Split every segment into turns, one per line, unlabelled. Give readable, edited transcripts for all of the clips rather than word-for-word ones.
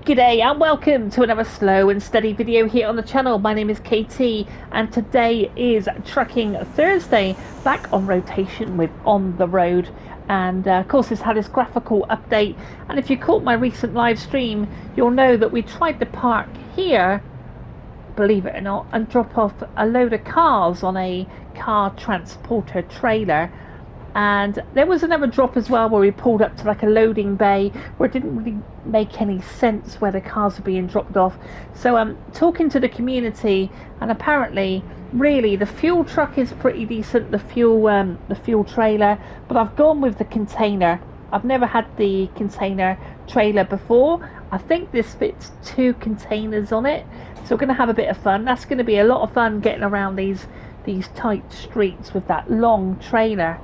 G'day and welcome to another slow and steady video here on the channel. My name is KT and today is Trucking Thursday, back on rotation with On the Road. And of course it's had this graphical update, and if you caught my recent live stream you'll know that we tried to park here, believe it or not, and drop off a load of cars on a car transporter trailer. And there was another drop as well where we pulled up to like a loading bay where it didn't really make any sense where the cars were being dropped off. So I'm talking to the community, and apparently really the fuel truck is pretty decent, the fuel trailer, but I've gone with the container. I've never had the container trailer before. I think this fits 2 containers on it, so we're going to have a bit of fun. That's going to be a lot of fun getting around these tight streets with that long trailer.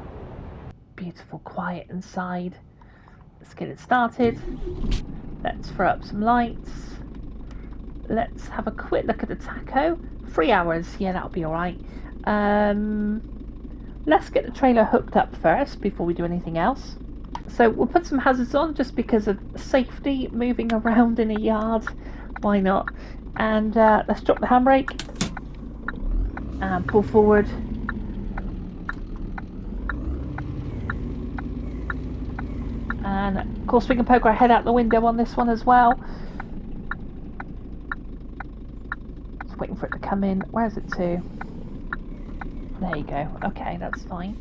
Beautiful quiet inside. Let's get it started. Let's throw up some lights. Let's have a quick look at the tacho. 3 hours, yeah, that'll be alright. Let's get the trailer hooked up first before we do anything else. So we'll put some hazards on just because of safety, moving around in a yard. Why not? And let's drop the handbrake and pull forward. And of course we can poke our head out the window on this one as well. Just waiting for it to come in. Where's it to? There you go. Okay, that's fine.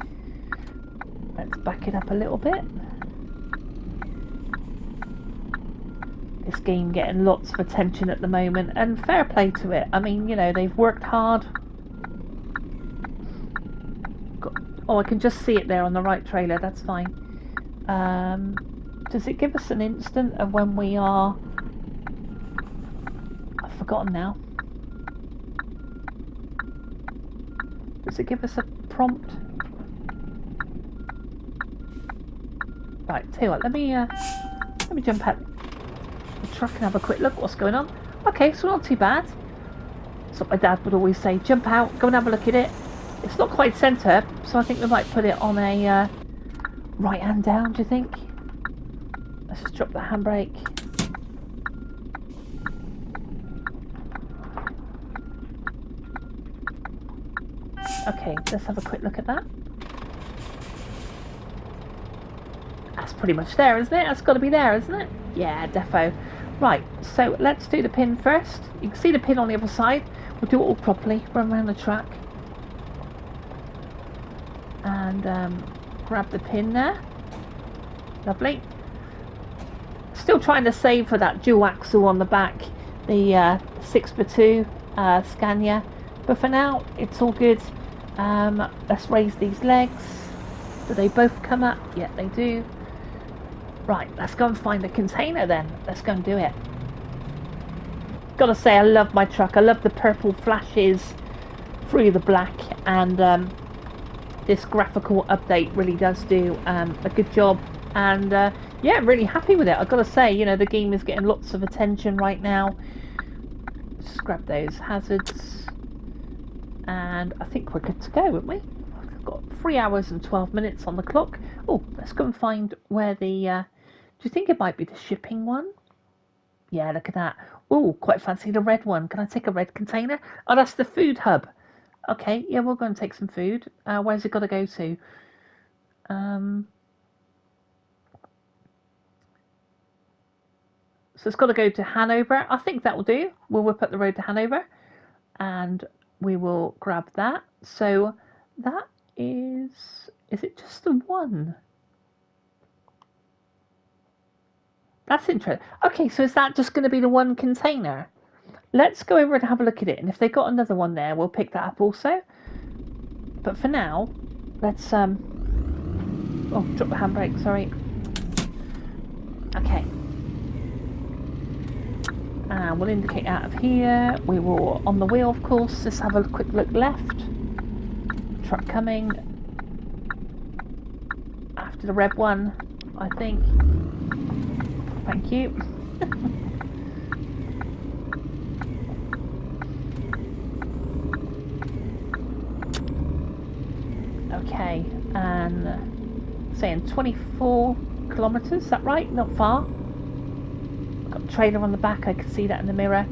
Let's back it up a little bit. This game getting lots of attention at the moment, and fair play to it. I mean, you know, they've worked hard. Oh, I can just see it there on the right trailer. That's fine. Does it give us an instant of when we are... I've forgotten now. Does it give us a prompt? Right, tell you what, let me jump out the truck and have a quick look what's going on. Okay, so not too bad. That's what my dad would always say, jump out, go and have a look at it. It's not quite centre, so I think we might put it on a right hand down, do you think? Let's just drop the handbrake. Okay, let's have a quick look at that. That's pretty much there, isn't it? That's got to be there, isn't it? Yeah, defo. Right, so let's do the pin first. You can see the pin on the other side. We'll do it all properly, run around the track. And grab the pin there. Lovely. Still trying to save for that dual axle on the back, the 6x2 Scania, but for now it's all good. Let's raise these legs. Do they both come up? Yeah, they do. Right, let's go and find the container then. Let's go and do it. Gotta say, I love my truck. I love the purple flashes through the black, and this graphical update really does do a good job. And yeah, I'm really happy with it. I've got to say, you know, the game is getting lots of attention right now. Just grab those hazards, and I think we're good to go, haven't we? We've got 3 hours and 12 minutes on the clock. Oh, let's go and find where the... do you think it might be the shipping one? Yeah, look at that. Oh, quite fancy the red one. Can I take a red container? Oh, that's the food hub. Okay, yeah, we'll go and take some food. Where's it got to go to? So it's got to go to Hanover. I think that will do. We'll whip up the road to Hanover, and we will grab that. So that is it just the one? That's interesting. Okay, so is that just going to be the one container? Let's go over and have a look at it, and if they've got another one there, we'll pick that up also. But for now, let's oh, drop the handbrake, sorry. Okay. And we'll indicate out of here. We will on the wheel, of course. Let's have a quick look left. Truck coming. After the red one, I think. Thank you. Okay, and saying 24 kilometres, is that right? Not far. Got a trailer on the back, I can see that in the mirror.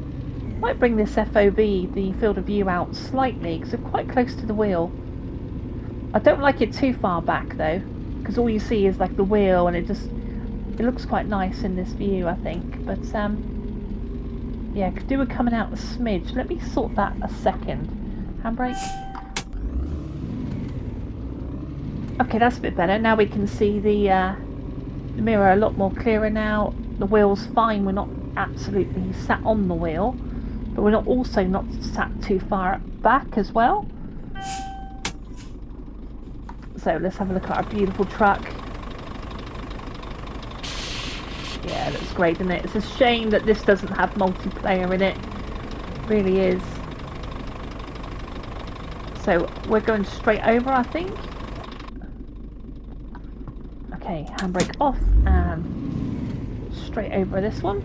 Might bring this FOV, the field of view, out slightly because it's quite close to the wheel. I don't like it too far back though, because all you see is like the wheel, and it looks quite nice in this view, I think. But yeah, could do with coming out a smidge. Let me sort that a second. Handbrake. Okay, that's a bit better. Now we can see the mirror a lot more clearer now. The wheel's fine. We're not absolutely sat on the wheel, but we're not also not sat too far back as well. So let's have a look at our beautiful truck. Yeah, it looks great, doesn't it? It's a shame that this doesn't have multiplayer in it. It really is. So we're going straight over, I think. Okay, handbrake off and straight over this one.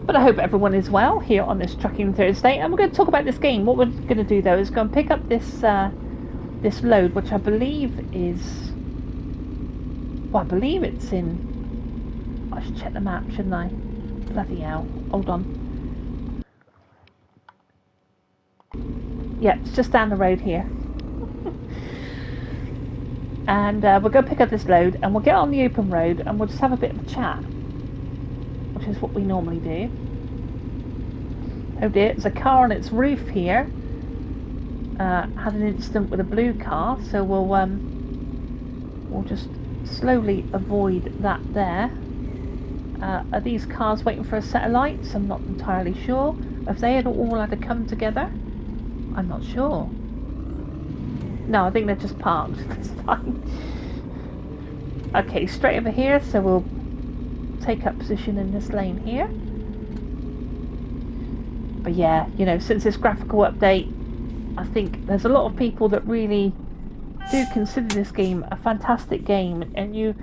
But I hope everyone is well here on this Trucking Thursday, and we're going to talk about this game. What we're going to do though is go and pick up this this load, which I believe is, well, I believe it's in, I should check the map, shouldn't I? Bloody hell, hold on. Yeah, it's just down the road here. And we'll go pick up this load and we'll get on the open road and we'll just have a bit of a chat, which is what we normally do. Oh dear, there's a car on its roof here. Had an incident with a blue car, so we'll just slowly avoid that there. Are these cars waiting for a set of lights? I'm not entirely sure. If they had all had to come together, I'm not sure. No, I think they're just parked. That's fine. Okay, straight over here, so we'll take up position in this lane here. But yeah, you know, since this graphical update, I think there's a lot of people that really do consider this game a fantastic game, and you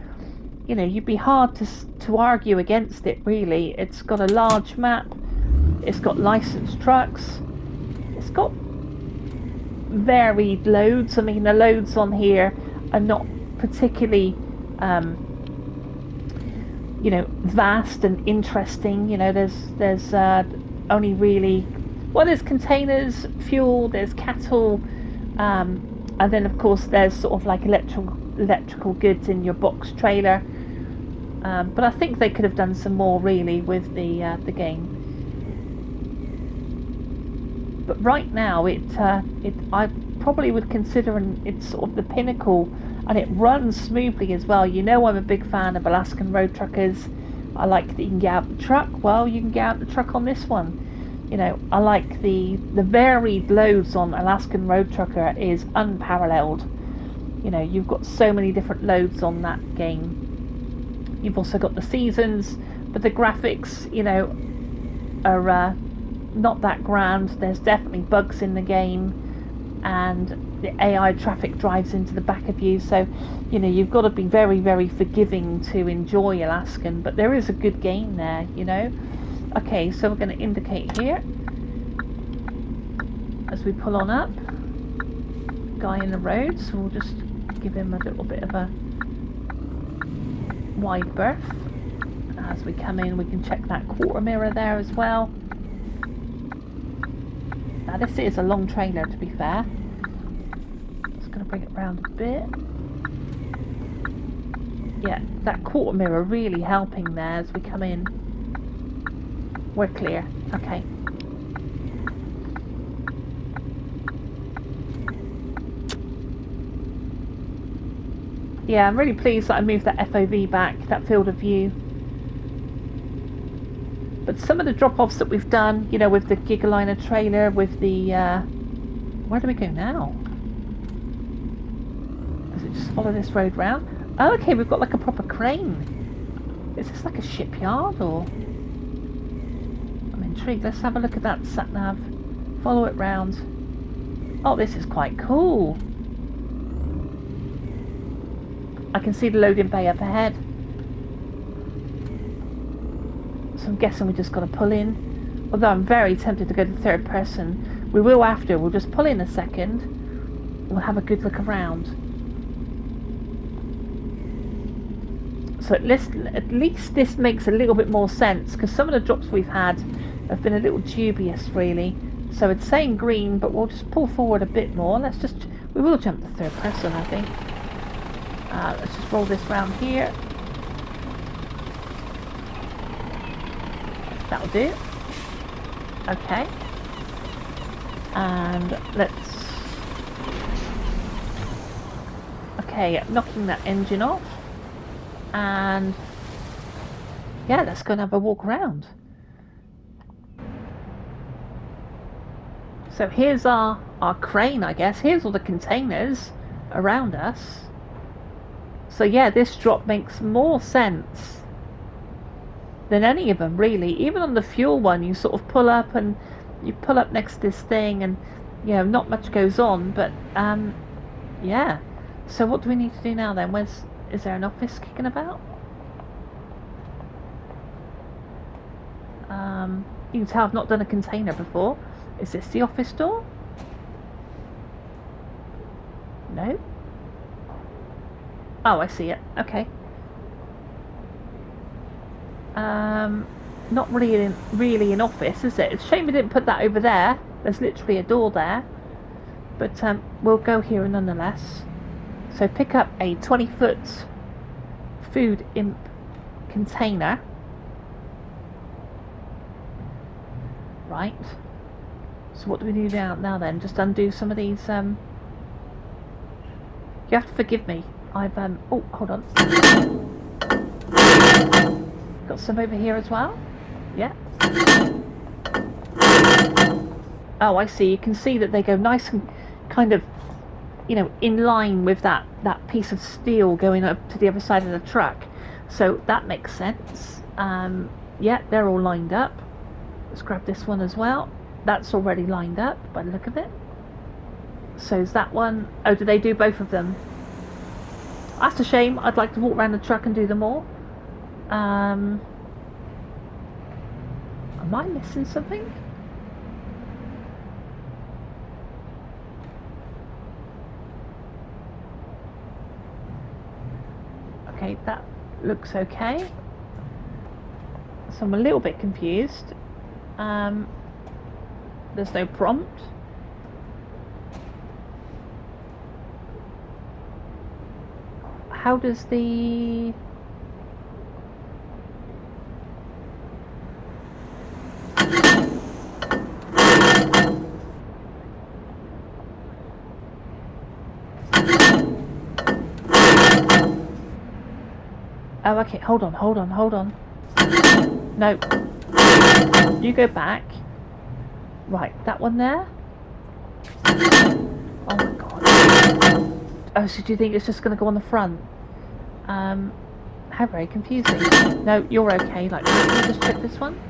know, you'd be hard to argue against it, really. It's got a large map, it's got licensed trucks, it's got varied loads. I mean, the loads on here are not particularly you know, vast and interesting. You know, there's only really, well, there's containers, fuel, there's cattle, and then of course there's sort of like electrical goods in your box trailer. But I think they could have done some more really with the game. But right now, I probably would consider it's sort of the pinnacle, and it runs smoothly as well. You know, I'm a big fan of Alaskan Road Truckers. I like that you can get out the truck. Well, you can get out the truck on this one. You know, I like the varied loads on Alaskan Road Trucker is unparalleled. You know, you've got so many different loads on that game. You've also got the seasons, but the graphics, you know, are not that grand. There's definitely bugs in the game, and the AI traffic drives into the back of you, so you know, you've got to be very, very forgiving to enjoy Alaskan, but there is a good game there, you know. Okay, so we're going to indicate here as we pull on up. Guy in the road, so we'll just give him a little bit of a wide berth. As we come in, we can check that quarter mirror there as well. Now this is a long trailer, to be fair. Just going to bring it round a bit. Yeah, that quarter mirror really helping there as we come in. We're clear. Okay. Yeah, I'm really pleased that I moved that FOV back, that field of view. But some of the drop-offs that we've done, you know, with the Gigaliner trailer, with the... where do we go now? Does it just follow this road round? Oh, okay, we've got like a proper crane. Is this like a shipyard, or...? I'm intrigued. Let's have a look at that sat-nav. Follow it round. Oh, this is quite cool. I can see the loading bay up ahead. So I'm guessing we just got to pull in. Although I'm very tempted to go to third person. We will after. We'll just pull in a second. We'll have a good look around. So at least this makes a little bit more sense, because some of the drops we've had have been a little dubious, really. So it's saying green, but we'll just pull forward a bit more. We will jump to third person, I think. Let's just roll this round here. That'll do. Okay. And okay, knocking that engine off. And yeah, let's go and have a walk around. So here's our crane, I guess. Here's all the containers around us. So yeah, this drop makes more sense than any of them, really. Even on the fuel one, you sort of pull up next to this thing, and you know, not much goes on. But yeah. So what do we need to do now then? Is there an office kicking about? You can tell I've not done a container before. Is this the office door? No. Oh, I see it. Okay. Not really an office, is it? It's a shame we didn't put that over there. There's literally a door there. But we'll go here nonetheless. So pick up a 20-foot food imp container. Right. So what do we do now then? Just undo some of these. You have to forgive me. I've oh, hold on. Got some over here as well. Yeah. Oh, I see. You can see that they go nice and kind of, you know, in line with that piece of steel going up to the other side of the truck. So that makes sense. Yeah, they're all lined up. Let's grab this one as well. That's already lined up by the look of it. So is that one? Oh, do they do both of them? That's a shame. I'd like to walk around the truck and do them all. Am I missing something? Okay, that looks okay. So I'm a little bit confused. There's no prompt. How does the... Oh, okay, hold on. No. You go back. Right, that one there? Oh my god. Oh, so do you think it's just going to go on the front? How very confusing. No, you're okay. Like, can you just check this one?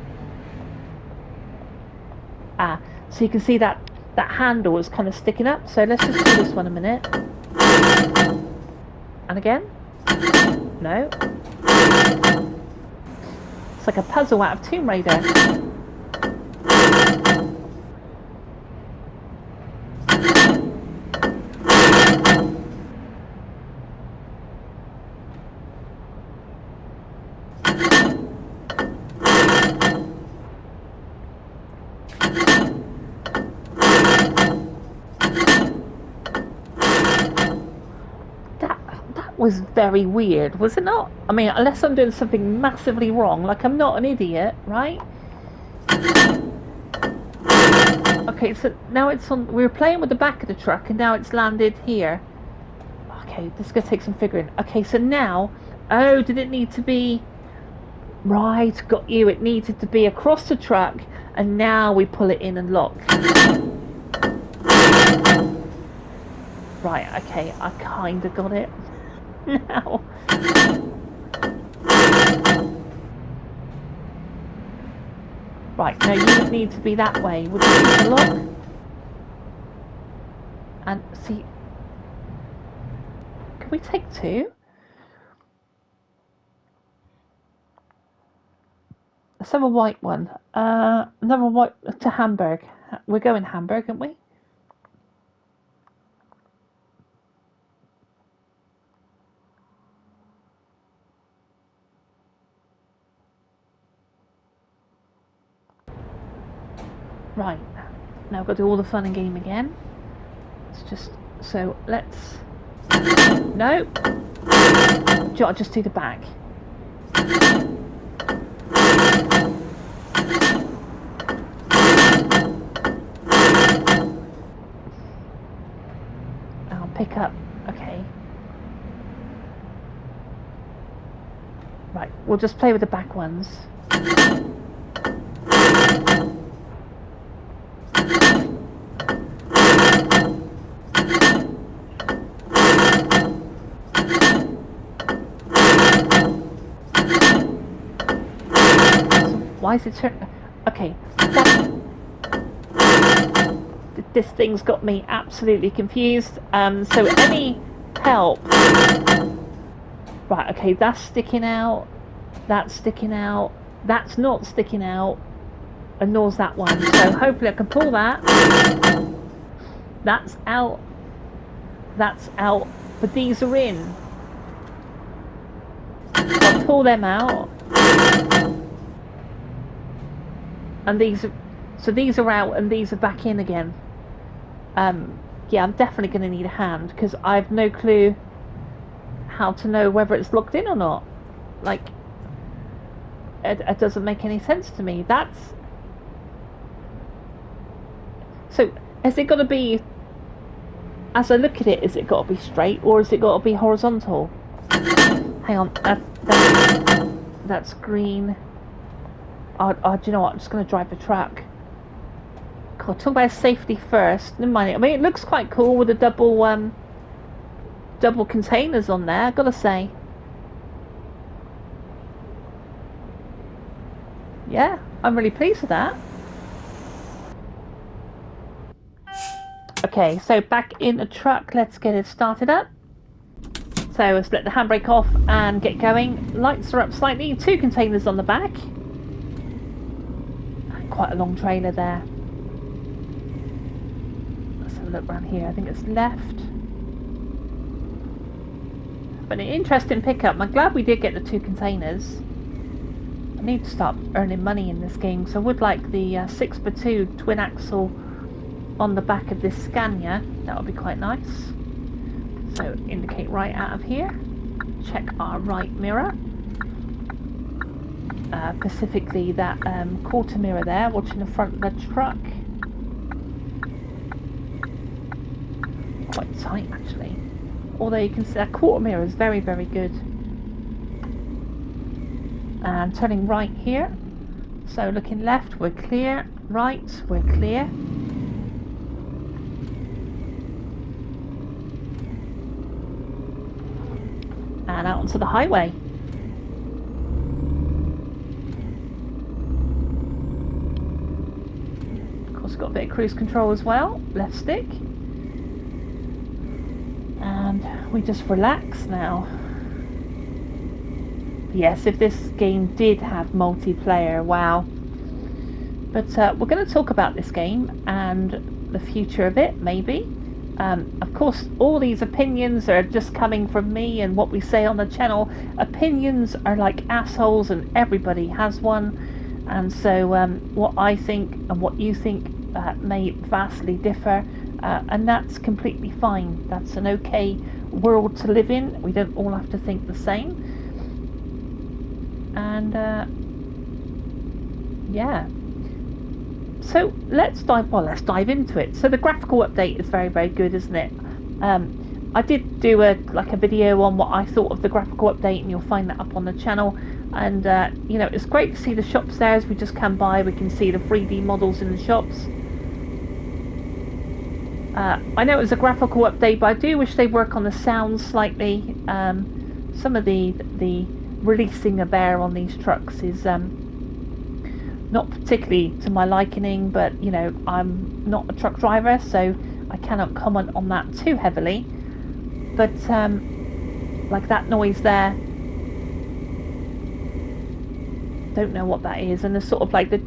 Ah, so you can see that handle is kind of sticking up. So let's just do this one a minute. And again? No. It's like a puzzle out of Tomb Raider. Was very weird, was it not? I mean, unless I'm doing something massively wrong, like I'm not an idiot, right? Okay, so now it's on. We were playing with the back of the truck, and now it's landed here. Okay, this is gonna take some figuring. Okay, so now, oh, did it need to be? Right, got you. It needed to be across the truck, and now we pull it in and lock. Right, okay, I kind of got it. Now. Right, no, you would need to be that way. Would you need to lock? And see, can we take two? Let's have a white one. Another white to Hamburg. We're going Hamburg, aren't we? Right, now I've got to do all the fun and game again. It's just, so let's, no, I'll just do the back. I'll pick up, okay. Right, we'll just play with the back ones. Why is it turn? Okay, this thing's got me absolutely confused. So any help? Right, okay, that's sticking out. That's sticking out. That's not sticking out, and nor's that one. So hopefully I can pull that. That's out. That's out. But these are in. I'll pull them out. And these are, so these are out and these are back in again. Yeah, I'm definitely going to need a hand because I've no clue how to know whether it's locked in or not. Like, it doesn't make any sense to me. That's, so has it got to be, as I look at it, is it got to be straight or has it got to be horizontal? Hang on, that's green. Do you know what? I'm just going to drive the truck. God, talk about safety first. Never mind. I mean, it looks quite cool with the double containers on there, I've got to say. Yeah, I'm really pleased with that. Okay, so back in the truck, let's get it started up. So let's let the handbrake off and get going. Lights are up slightly, 2 containers on the back. Quite a long trailer there. Let's have a look around here. I think it's left. But an interesting pickup. I'm glad we did get the 2 containers. I need to start earning money in this game, so I would like the 6x2 twin axle on the back of this Scania. That would be quite nice. So indicate right out of here. Check our right mirror. Specifically that quarter mirror there, watching the front of the truck. Quite tight actually. Although you can see that quarter mirror is very, very good. And turning right here. So looking left, we're clear. Right, we're clear. And out onto the highway. Got a bit of cruise control as well, left stick, and we just relax now. Yes, if this game did have multiplayer, wow. But we're going to talk about this game and the future of it, maybe. Of course, all these opinions are just coming from me and what we say on the channel. Opinions are like assholes and everybody has one, and so what I think and what you think may vastly differ, and that's completely fine. That's an okay world to live in. We don't all have to think the same. And yeah, so let's dive into it. So the graphical update is very, very good, isn't it? I did do a video on what I thought of the graphical update, and you'll find that up on the channel. And you know, it's great to see the shops there. As we just come by, we can see the 3D models in the shops. I know it was a graphical update, but I do wish they'd work on the sound slightly. Some of the releasing of air on these trucks is not particularly to my liking, but you know, I'm not a truck driver, so I cannot comment on that too heavily. But like that noise there, don't know what that is, and the sort of like the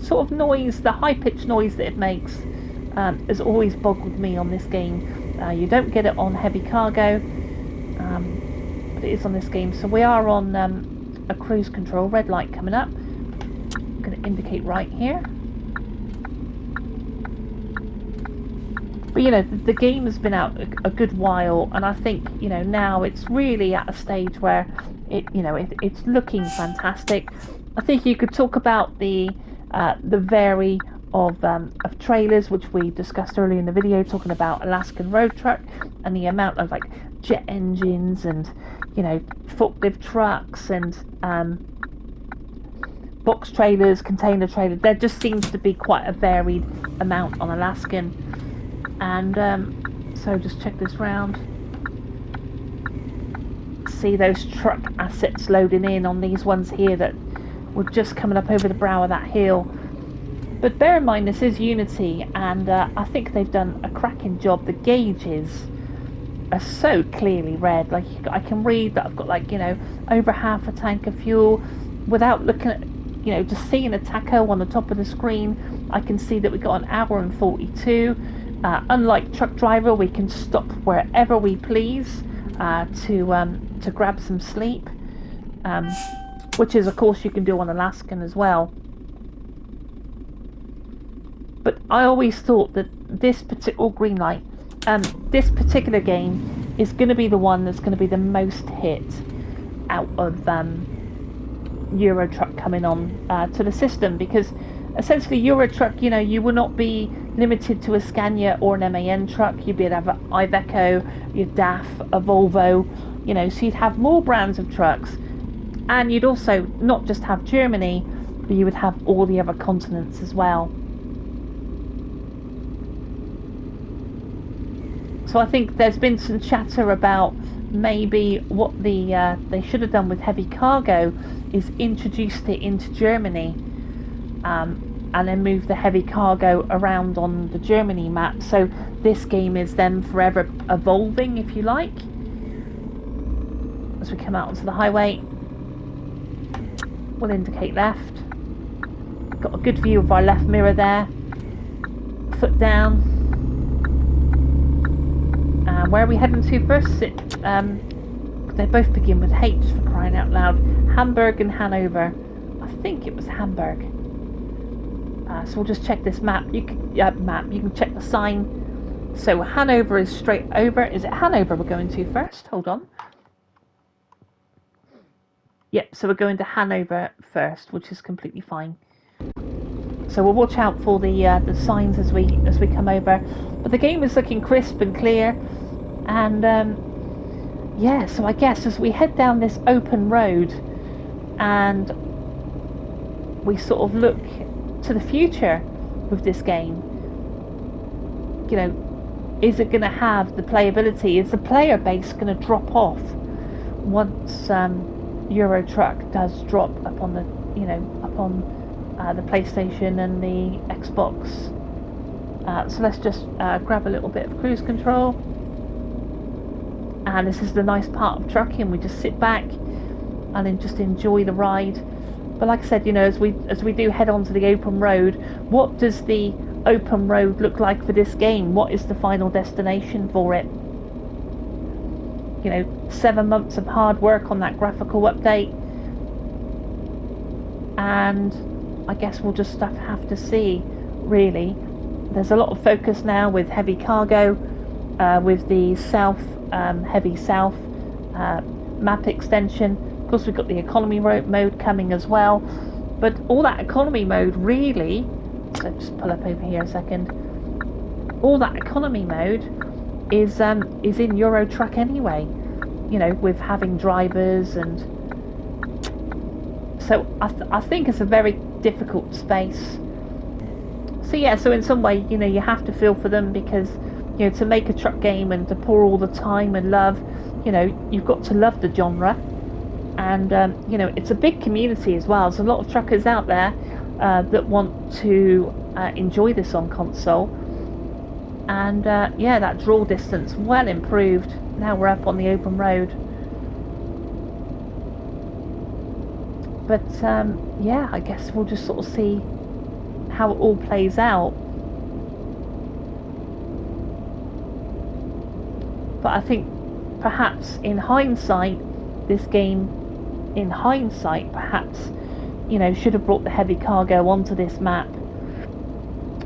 sort of noise, the high-pitched noise that it makes has always boggled me on this game. You don't get it on heavy cargo, but it is on this game. So we are on a cruise control, red light coming up. I'm going to indicate right here. But the game has been out a good while, and I think now it's really at a stage where it's looking fantastic. I think you could talk about the vary of trailers, which we discussed earlier in the video, talking about Alaskan Road Truck and the amount of like jet engines and forklift trucks and box trailers, container trailers. There just seems to be quite a varied amount on Alaskan. And so just check this round. See those truck assets loading in on these ones here that were just coming up over the brow of that hill. But bear in mind, this is Unity, and I think they've done a cracking job. The gauges are so clearly read. Like, I can read that I've got over half a tank of fuel without looking at, just seeing a tacho on the top of the screen. I can see that we've got an hour and 42. Unlike Truck Driver, we can stop wherever we please to grab some sleep, which is, of course, you can do on Alaskan as well. But I always thought that this particular green light, this particular game is going to be the one that's going to be the most hit out of Euro Truck coming on to the system, because essentially Euro Truck, you will not be limited to a Scania or an MAN truck. You'd be able to have an Iveco, your DAF, a Volvo, so you'd have more brands of trucks, and you'd also not just have Germany, but you would have all the other continents as well. So I think there's been some chatter about maybe what they should have done with heavy cargo is introduced it into Germany, and then move the heavy cargo around on the Germany map. So this game is then forever evolving, if you like. As we come out onto the highway, we'll indicate left. Got a good view of our left mirror there. Foot down. And where are we heading to first? They both begin with H, for crying out loud. Hamburg and Hanover. I think it was Hamburg. So we'll just check this map. You can check the sign. So Hanover is straight over. Is it Hanover we're going to first? Hold on. Yep, so we're going to Hanover first, which is completely fine. So we'll watch out for the signs as we come over. But the game is looking crisp and clear, and yeah. So I guess as we head down this open road, and we sort of look to the future with this game, is it going to have the playability? Is the player base going to drop off once Euro Truck does drop upon the PlayStation and the Xbox? So let's just grab a little bit of cruise control, and this is the nice part of trucking. We just sit back and then just enjoy the ride. But like I said, as we do head onto the open road, what does the open road look like for this game? What is the final destination for it? 7 months of hard work on that graphical update, and I guess we'll just have to see, really. There's a lot of focus now with heavy cargo, with the heavy south map extension. Of course, we've got the economy mode coming as well, but all that economy mode really, so just pull up over here a second, all that economy mode is in Euro Truck anyway, with having drivers, and so I think it's a very difficult space. So yeah, so in some way, you have to feel for them, because to make a truck game and to pour all the time and love, you've got to love the genre. And it's a big community as well. There's a lot of truckers out there that want to enjoy this on console, and yeah, that draw distance well improved. Now we're up on the open road, but yeah, I guess we'll just sort of see how it all plays out. But I think perhaps in hindsight, this game, perhaps, should have brought the heavy cargo onto this map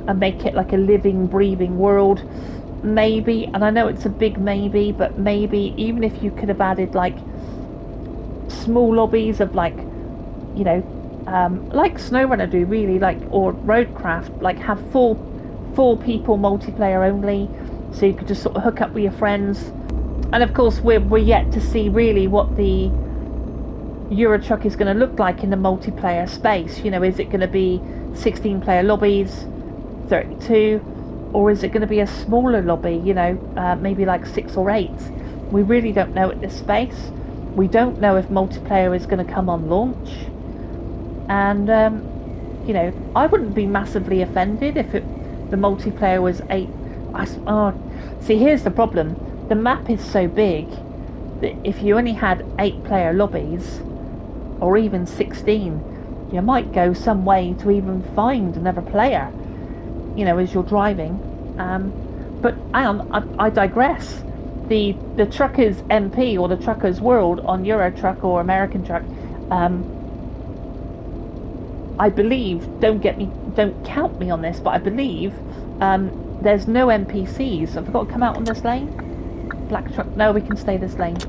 and make it like a living, breathing world. maybe, and I know it's a big maybe, but maybe even if you could have added like small lobbies of like, you know, like SnowRunner do really, like, or Roadcraft, like have four people multiplayer only, so you could just sort of hook up with your friends. And of course we're yet to see really what the Euro Truck is going to look like in the multiplayer space. You know, is it going to be 16 player lobbies, 32, or is it going to be a smaller lobby, you know, maybe like 6 or 8? We really don't know at this space. We don't know if multiplayer is going to come on launch. And, you know, I wouldn't be massively offended if the multiplayer was 8. See, here's the problem. The map is so big that if you only had 8 player lobbies, or even 16, you might go some way to even find another player, you know, as you're driving. But hang on, I digress. The Truckers MP or the Truckers World on Euro Truck or American Truck, I believe, don't count me on this, but I believe there's no NPCs. Have I got to come out on this lane? Black truck. No, we can stay this lane.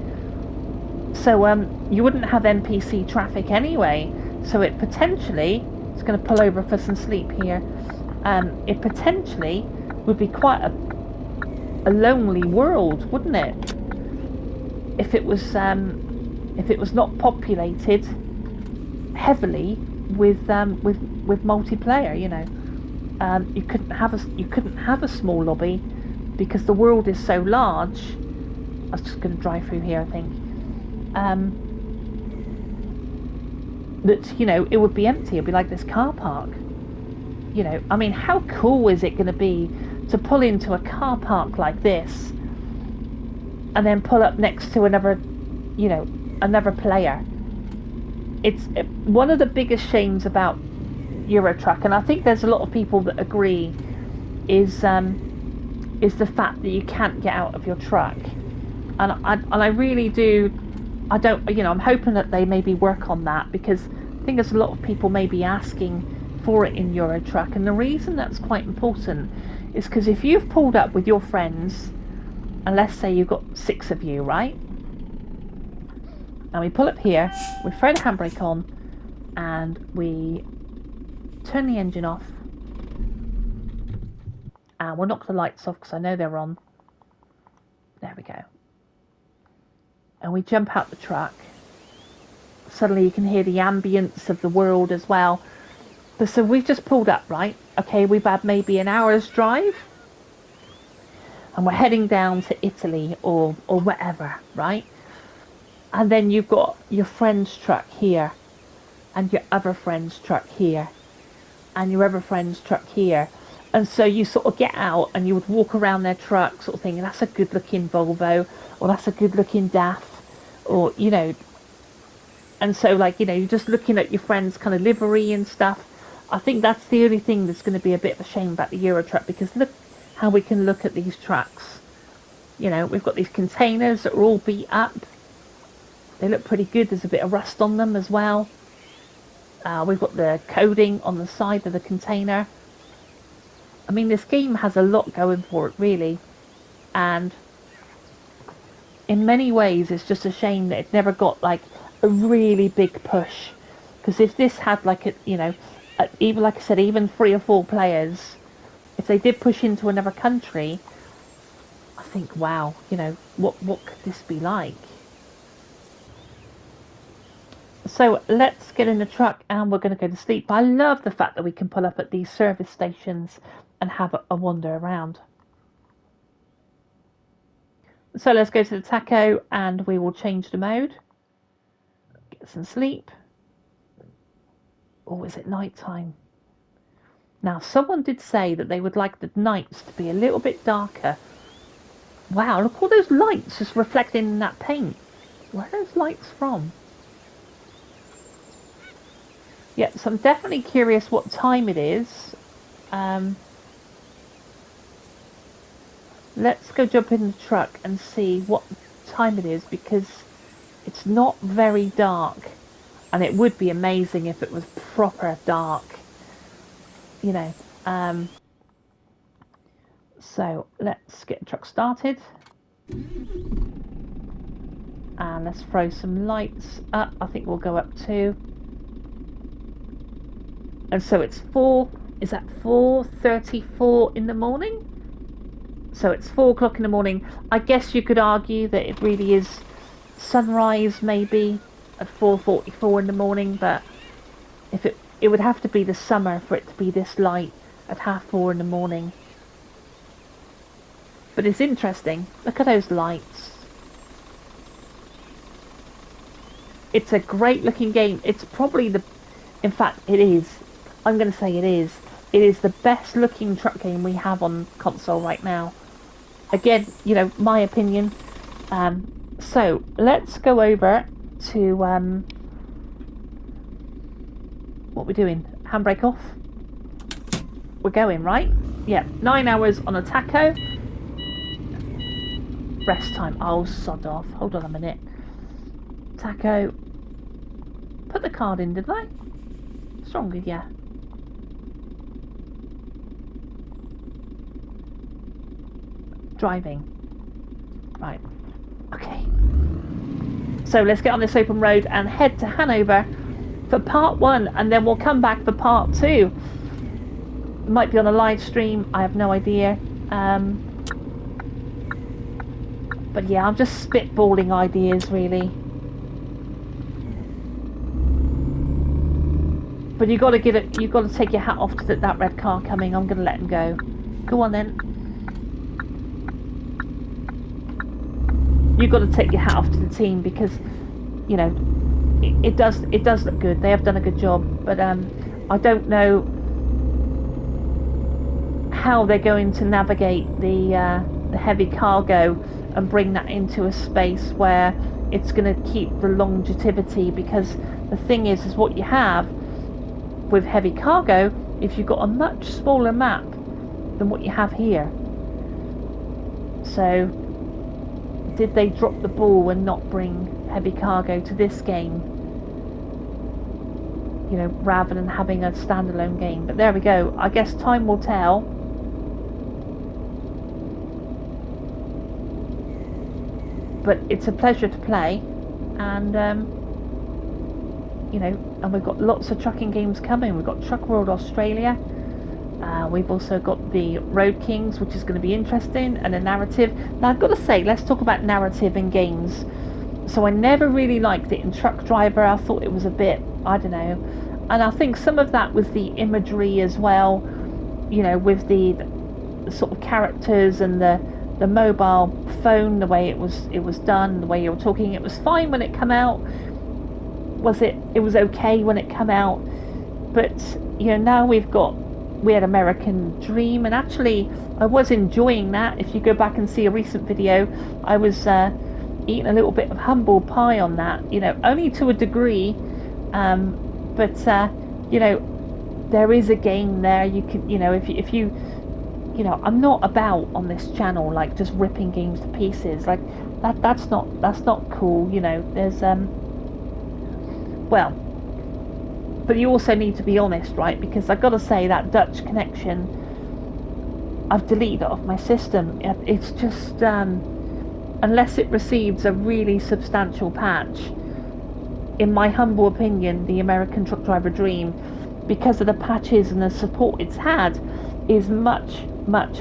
So you wouldn't have NPC traffic anyway. So it potentially, it's going to pull over for some sleep here. It potentially would be quite a lonely world, wouldn't it? If it was not populated heavily with multiplayer, you know. You couldn't have a small lobby because the world is so large. I was just going to drive through here, I think. That, you know, it would be empty. It'd be like this car park. You know, I mean, how cool is it going to be to pull into a car park like this and then pull up next to another, you know, another player? It's one of the biggest shames about Euro Truck, and I think there's a lot of people that agree, is the fact that you can't get out of your truck. And I really do. I don't, you know, I'm hoping that they maybe work on that, because I think there's a lot of people maybe asking for it in Euro Truck. And the reason that's quite important is because if you've pulled up with your friends, and let's say you've got 6 of you, right? And we pull up here, we throw the handbrake on, and we turn the engine off, and we'll knock the lights off because I know they're on. There we go. And we jump out the truck. Suddenly you can hear the ambience of the world as well. But so we've just pulled up, right? Okay, we've had maybe an hour's drive, and we're heading down to Italy or whatever, right? And then you've got your friend's truck here, and your other friend's truck here, and your other friend's truck here. And so you sort of get out and you would walk around their truck sort of thinking, that's a good looking Volvo, or that's a good looking DAF, or, you know. And so, like, you know, you're just looking at your friend's kind of livery and stuff. I think that's the only thing that's going to be a bit of a shame about the Euro Truck, because look how we can look at these trucks. You know, we've got these containers that are all beat up. They look pretty good. There's a bit of rust on them as well. We've got the coding on the side of the container. I mean, this game has a lot going for it, really. And in many ways, it's just a shame that it never got, like, a really big push. Because if this had, like, a, you know, even, like I said, even 3 or 4 players, if they did push into another country, I think, wow, you know, what could this be like? So let's get in the truck and we're going to go to sleep. I love the fact that we can pull up at these service stations and have a wander around. So let's go to the taco and we will change the mode. Get some sleep. Or is it night time? Now, someone did say that they would like the nights to be a little bit darker. Wow, look, all those lights just reflecting in that paint. Where are those lights from? Yeah, so I'm definitely curious what time it is. Let's go jump in the truck and see what time it is, because it's not very dark. And it would be amazing if it was proper dark. You know. So let's get the truck started. And let's throw some lights up. I think we'll go up too. And so it's 4:34 in the morning? So it's 4 o'clock in the morning. I guess you could argue that it really is sunrise maybe at 4:44 in the morning, but if it would have to be the summer for it to be this light at 4:30 in the morning. But it's interesting. Look at those lights. It's a great looking game. It's probably in fact it is. I'm going to say it is. It is the best looking truck game we have on console right now. Again, you know, my opinion. So let's go over to what we're doing. Handbrake off. We're going, right? Yeah, 9 hours on a taco. Rest time. Oh, sod off. Hold on a minute. Taco. Put the card in, didn't I? Stronger, yeah. Driving. Right. Okay. So let's get on this open road and head to Hanover for part 1, and then we'll come back for part 2. Might be on a live stream. I have no idea. But yeah, I'm just spitballing ideas really. But you got to take your hat off to that red car coming. I'm gonna let him go. Go on then. You've got to take your hat off to the team because, you know, it does look good. They have done a good job, but I don't know how they're going to navigate the heavy cargo and bring that into a space where it's going to keep the longevity. Because the thing is what you have with heavy cargo, if you've got a much smaller map than what you have here. So did they drop the ball and not bring heavy cargo to this game, you know, rather than having a standalone game? But there we go. I guess time will tell. But it's a pleasure to play, and you know, and we've got lots of trucking games coming. We've got Truck World Australia. We've also got the Road Kings, which is going to be interesting, and a narrative. Now I've got to say, let's talk about narrative in games. So I never really liked it in Truck Driver. I thought it was a bit, I don't know, and I think some of that was the imagery as well. You know, with the sort of characters and the mobile phone, the way it was done, the way you were talking. It was fine when it came out. It was okay when it came out, but you know, now we had American Dream, and actually I was enjoying that. If you go back and see a recent video, I was eating a little bit of humble pie on that, you know, only to a degree, but you know, there is a game there. You can, you know, if you you know, I'm not about on this channel like just ripping games to pieces like that's not cool, you know. There's well, but you also need to be honest, right? Because I've got to say that Dutch connection, I've deleted it off my system. It's just unless it receives a really substantial patch, in my humble opinion, the American Truck Driver Dream, because of the patches and the support it's had, is much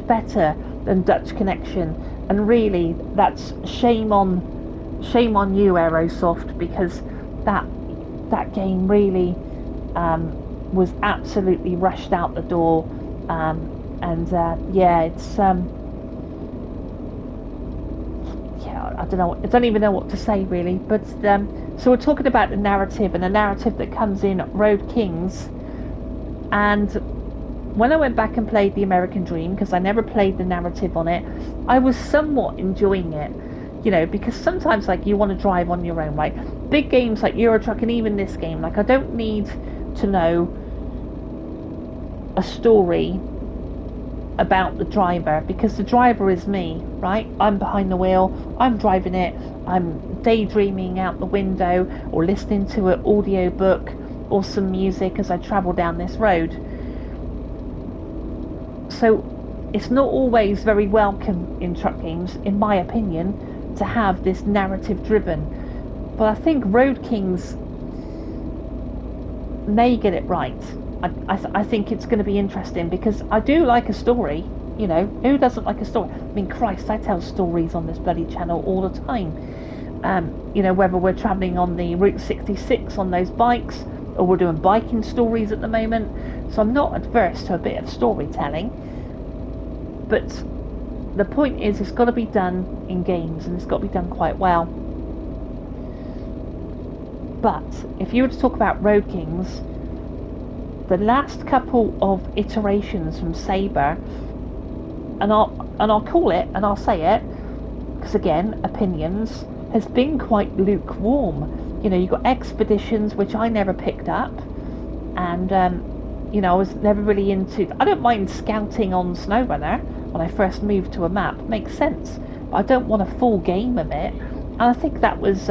better than Dutch Connection. And really, that's shame on you, Aerosoft, because that game really was absolutely rushed out the door, and yeah, it's yeah, I don't even know what to say really. But so we're talking about the narrative, and the narrative that comes in Road Kings. And when I went back and played the American Dream, because I never played the narrative on it, I was somewhat enjoying it, you know, because sometimes like you want to drive on your own, right? Big games like Euro Truck, and even this game, like I don't need to know a story about the driver, because the driver is me, right? I'm behind the wheel, I'm driving it, I'm daydreaming out the window or listening to an audio book or some music as I travel down this road. So it's not always very welcome in truck games, in my opinion, to have this narrative driven. But I think Road Kings may get it right. I think it's going to be interesting because I do like a story. You know, who doesn't like a story? I mean, Christ, I tell stories on this bloody channel all the time. You know, whether we're travelling on the Route 66 on those bikes, or we're doing biking stories at the moment. So I'm not adverse to a bit of storytelling. But the point is, it's got to be done in games, and it's got to be done quite well. But if you were to talk about Road Kings, the last couple of iterations from Sabre, and I'll call it, and I'll say it, because again, opinions, has been quite lukewarm. You know, you've got Expeditions, which I never picked up, and you know, I was never really into. I don't mind scouting on SnowRunner when I first moved to a map, makes sense, but I don't want a full game of it, and I think that was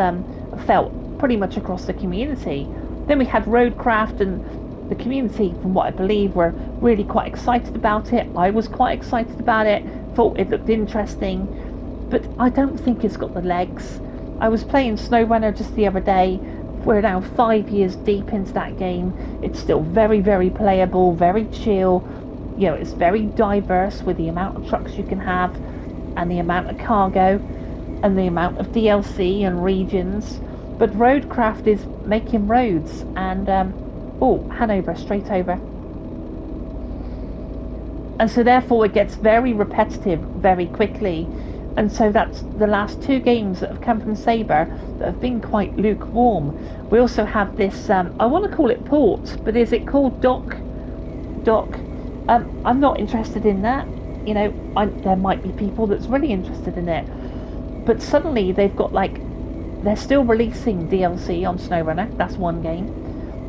felt pretty much across the community. Then we had Roadcraft, and the community, from what I believe, were really quite excited about it. I was quite excited about it, thought it looked interesting, but I don't think it's got the legs. I was playing SnowRunner just the other day. We're now 5 years deep into that game. It's still very, very playable, very chill. You know, it's very diverse with the amount of trucks you can have, and the amount of cargo, and the amount of DLC and regions. But Roadcraft is making roads, and Hanover, straight over. And so therefore it gets very repetitive very quickly. And so that's the last two games that have come from Sabre that have been quite lukewarm. We also have this, I want to call it port, but is it called dock? I'm not interested in that. You know, there might be people that's really interested in it. But suddenly they've got they're still releasing DLC on SnowRunner. That's one game.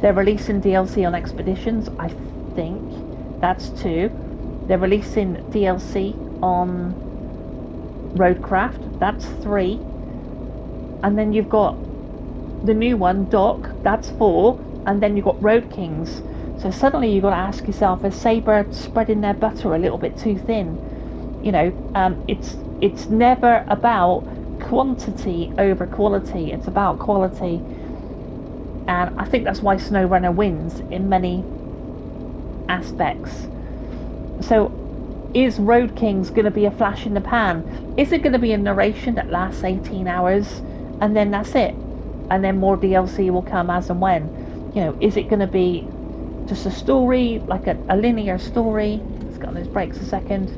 They're releasing DLC on Expeditions. I think that's two. They're releasing DLC on Roadcraft. That's three. And then you've got the new one, Dock. That's four. And then you've got Road Kings. So suddenly you've got to ask yourself, is Sabre spreading their butter a little bit too thin? You know, it's never about quantity over quality. It's about quality. And I think that's why SnowRunner wins in many aspects. So is Road Kings going to be a flash in the pan? Is it going to be a narration that lasts 18 hours and then that's it? And then more DLC will come as and when? You know, is it going to be just a story, like a linear story? Let's get on those brakes a second.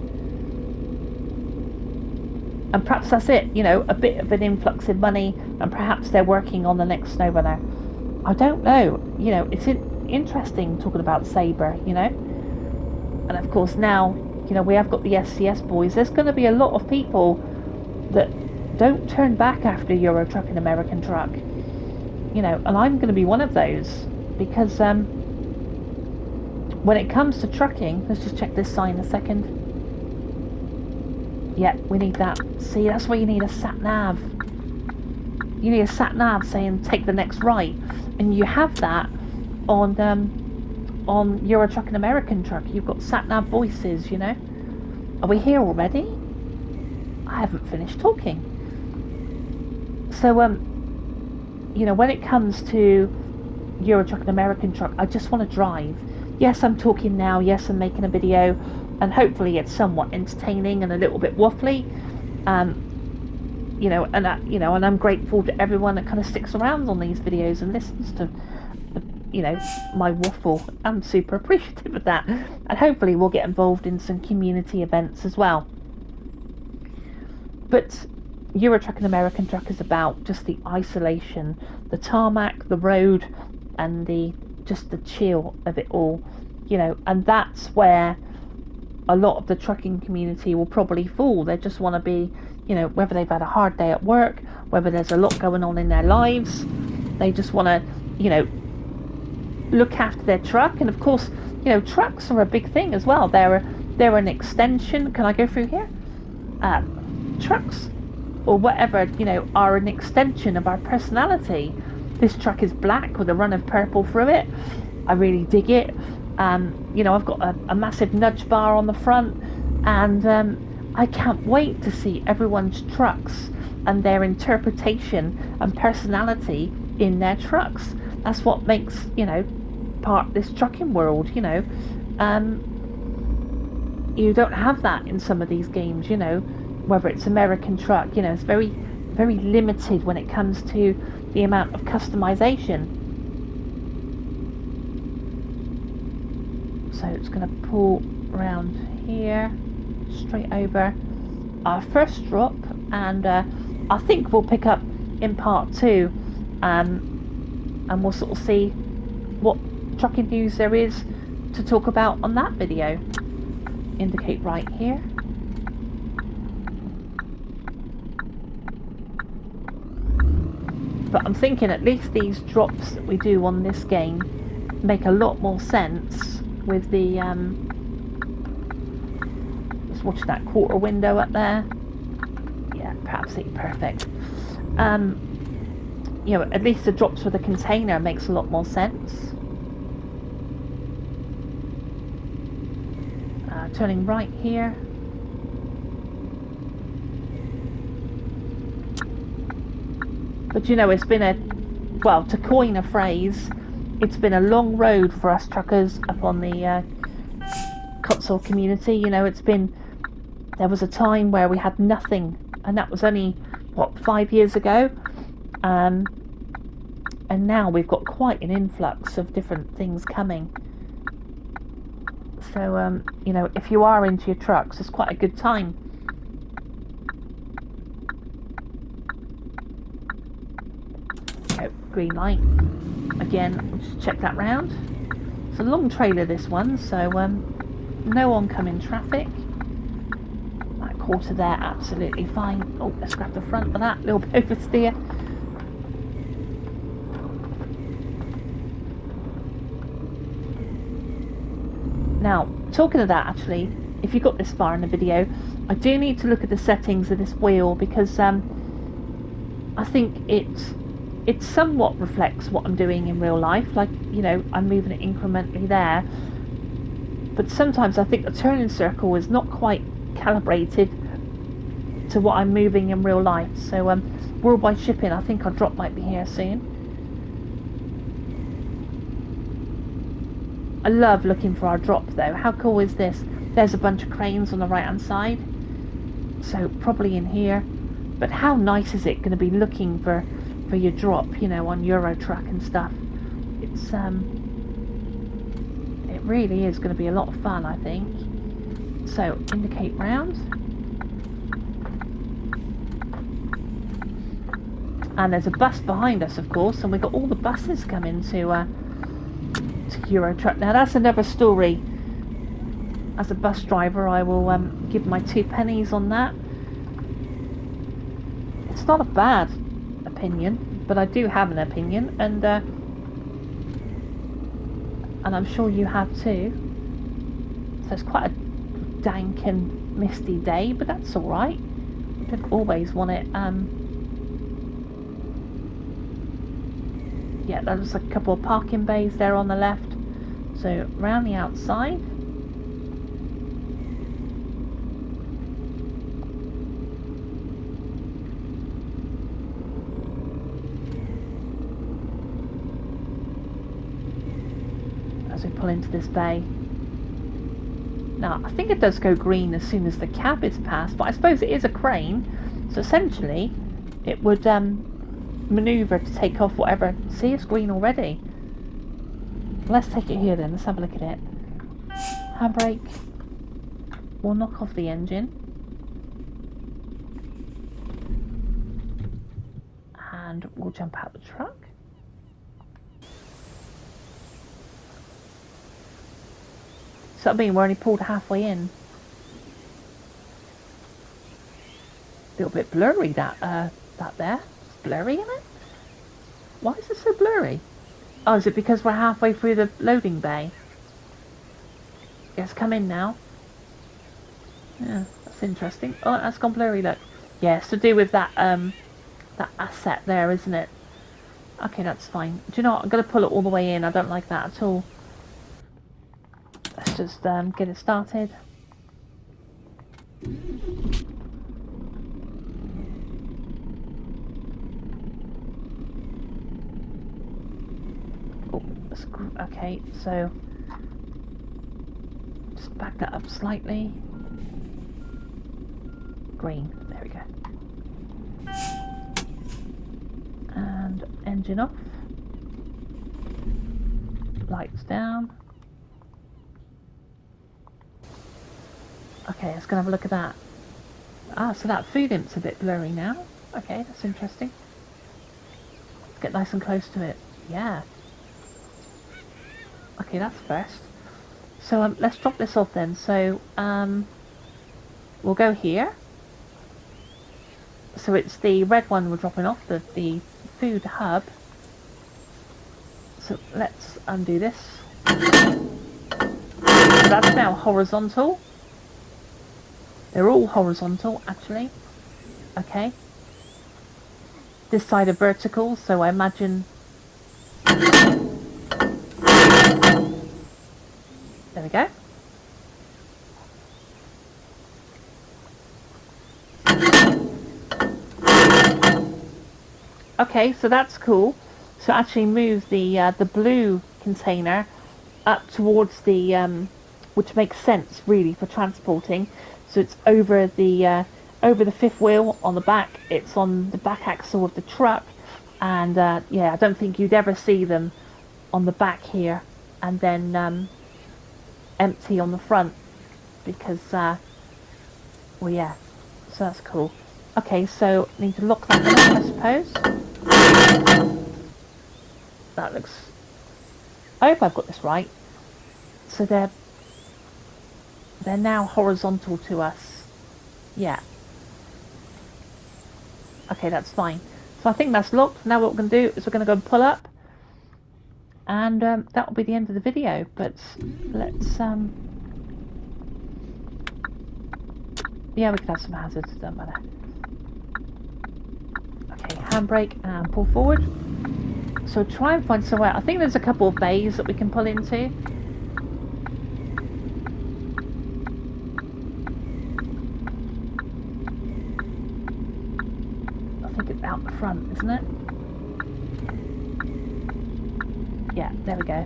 And perhaps that's it, you know, a bit of an influx of money, and perhaps they're working on the next SnowRunner. I don't know. You know, it's interesting talking about Sabre, you know. And of course now, you know, we have got the SCS boys. There's going to be a lot of people that don't turn back after Euro Truck and American Truck. You know, and I'm going to be one of those. Because when it comes to trucking, let's just check this sign a second. Yeah, we need that. See, that's why you need a sat-nav. You need a sat-nav saying, take the next right. And you have that on Euro Truck and American Truck. You've got sat-nav voices, you know. Are we here already? I haven't finished talking. So, you know, when it comes to Euro Truck and American Truck, I just want to drive. Yes, I'm talking now. Yes, I'm making a video. And hopefully it's somewhat entertaining and a little bit waffly. You know, and I'm grateful to everyone that kind of sticks around on these videos and listens to, you know, my waffle. I'm super appreciative of that. And hopefully we'll get involved in some community events as well. But Euro Truck and American Truck is about just the isolation, the tarmac, the road, and just the chill of it all. You know, and that's where a lot of the trucking community will probably fall. They just want to be, you know, whether they've had a hard day at work, whether there's a lot going on in their lives, they just want to, you know, look after their truck. And of course, you know, trucks are a big thing as well. They're an extension. Can I go through here? Trucks or whatever, you know, are an extension of our personality. This truck is black with a run of purple through it. I really dig it. You know, I've got a massive nudge bar on the front. And I can't wait to see everyone's trucks and their interpretation and personality in their trucks. That's what makes, you know, part of this trucking world, you know. You don't have that in some of these games, you know, whether it's American truck, you know, it's very, very limited when it comes to the amount of customization. So it's going to pull around here, straight over our first drop, and I think we'll pick up in part 2, and we'll sort of see what trucking news there is to talk about on that video. Indicate right here. But I'm thinking at least these drops that we do on this game make a lot more sense with the just watching that quarter window up there. Yeah, absolutely perfect. You know, at least the drops with the container makes a lot more sense. Turning right here. But you know, it's been a, well, to coin a phrase, it's been a long road for us truckers up on the console community. You know, there was a time where we had nothing, and that was only, what, 5 years ago? And now we've got quite an influx of different things coming. So, you know, if you are into your trucks, it's quite a good time. Oh, green light. Again, we'll just check that round. It's a long trailer, this one, so no oncoming traffic. That quarter there, absolutely fine. Oh, let's grab the front of that, little bit oversteer. Now, talking of that, actually, if you got this far in the video, I do need to look at the settings of this wheel, because I think it somewhat reflects what I'm doing in real life. Like, you know, I'm moving it incrementally there, but sometimes I think the turning circle is not quite calibrated to what I'm moving in real life. So worldwide shipping, I think our drop might be here soon. I love looking for our drop though. How cool is this? There's a bunch of cranes on the right hand side, so probably in here. But how nice is it going to be looking for your drop, you know, on Euro Truck and stuff? It's it really is going to be a lot of fun, I think. So indicate round, and there's a bus behind us, of course, and we've got all the buses coming to Euro Truck. Now that's another story. As a bus driver, I will give my 2 pennies on that. It's not a bad opinion, but I do have an opinion, and I'm sure you have too. So it's quite a dank and misty day, but that's all right. You don't always want it. Yeah, there's a couple of parking bays there on the left. So round the outside. As we pull into this bay. Now, I think it does go green as soon as the cab is passed, but I suppose it is a crane, so essentially it would manoeuvre to take off whatever. See, it's green already. Let's take it here then, let's have a look at it. Handbrake. We'll knock off the engine. And we'll jump out the truck. So that'll mean we're only pulled halfway in. A little bit blurry, that there. It's blurry, isn't it? Why is it so blurry? Oh, is it because we're halfway through the loading bay? Yes, come in now. Yeah, that's interesting. Oh, that's gone blurry, look. Yeah, it's to do with that that asset there, isn't it? Okay, that's fine. Do you know what? I'm going to pull it all the way in. I don't like that at all. Let's just get it started. Oh, okay, so just back that up slightly. Green, there we go. And engine off. Lights down. Okay, let's go have a look at that. Ah, so that food imp's a bit blurry now. Okay, that's interesting. Let's get nice and close to it. Yeah. Okay, that's first. So let's drop this off then. So we'll go here. So it's the red one we're dropping off, the food hub. So let's undo this. So that's now horizontal. They're all horizontal, actually. Okay. This side are vertical, so I imagine... There we go. Okay, so that's cool. So actually move the blue container up towards the... which makes sense, really, for transporting. So it's over the fifth wheel on the back. It's on the back axle of the truck, and yeah, I don't think you'd ever see them on the back here, and then empty on the front, because well, yeah. So that's cool. Okay, so need to lock that one up, I suppose. That looks. I hope I've got this right. So they're now horizontal to us. Yeah. Okay, that's fine. So I think that's locked. Now what we're going to do is we're going to go and pull up. And that will be the end of the video. But let's... yeah, we can have some hazards. It doesn't matter. Okay, handbrake and pull forward. So try and find somewhere. I think there's a couple of bays that we can pull into. It's out the front, isn't it? Yeah, there we go.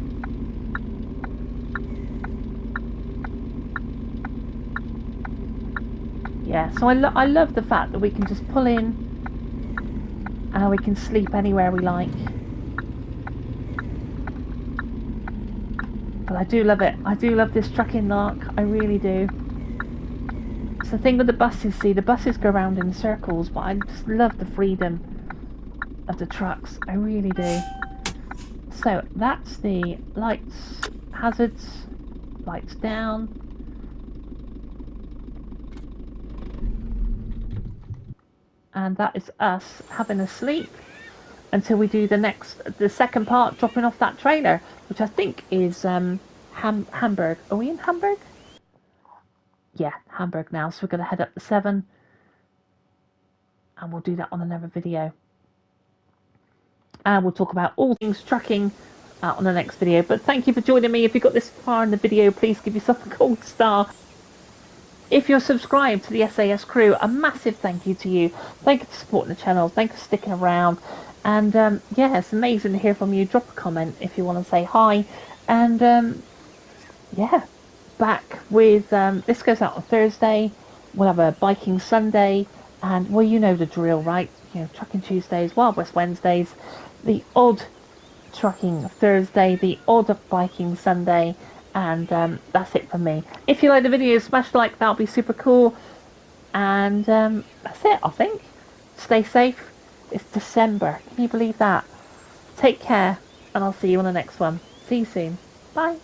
Yeah, so I love the fact that we can just pull in and we can sleep anywhere we like. But I do love it. I do love this trucking lark. I really do. It's the thing with the buses, see, the buses go around in circles, but I just love the freedom of the trucks. I really do. So that's the lights, hazards, lights down. And that is us having a sleep until we do the second part, dropping off that trailer, which I think is Hamburg. Are we in Hamburg? Yeah, Hamburg now. So we're going to head up the 7, and we'll do that on another video. And we'll talk about all things trucking on the next video. But thank you for joining me. If you got this far in the video, please give yourself a gold star. If you're subscribed to the SAS crew, a massive thank you to you. Thank you for supporting the channel. Thank you for sticking around. And yeah, it's amazing to hear from you. Drop a comment if you want to say hi. And yeah, back with this goes out on Thursday. We'll have a biking Sunday, and well, you know the drill, right? You know, trucking Tuesdays, Wild West Wednesdays, the odd trucking Thursday, the odd biking Sunday, and that's it from me. If you like the video, smash like, that'll be super cool. And that's it, I think. Stay safe. It's December. Can you believe that? Take care, and I'll see you on the next one. See you soon. Bye.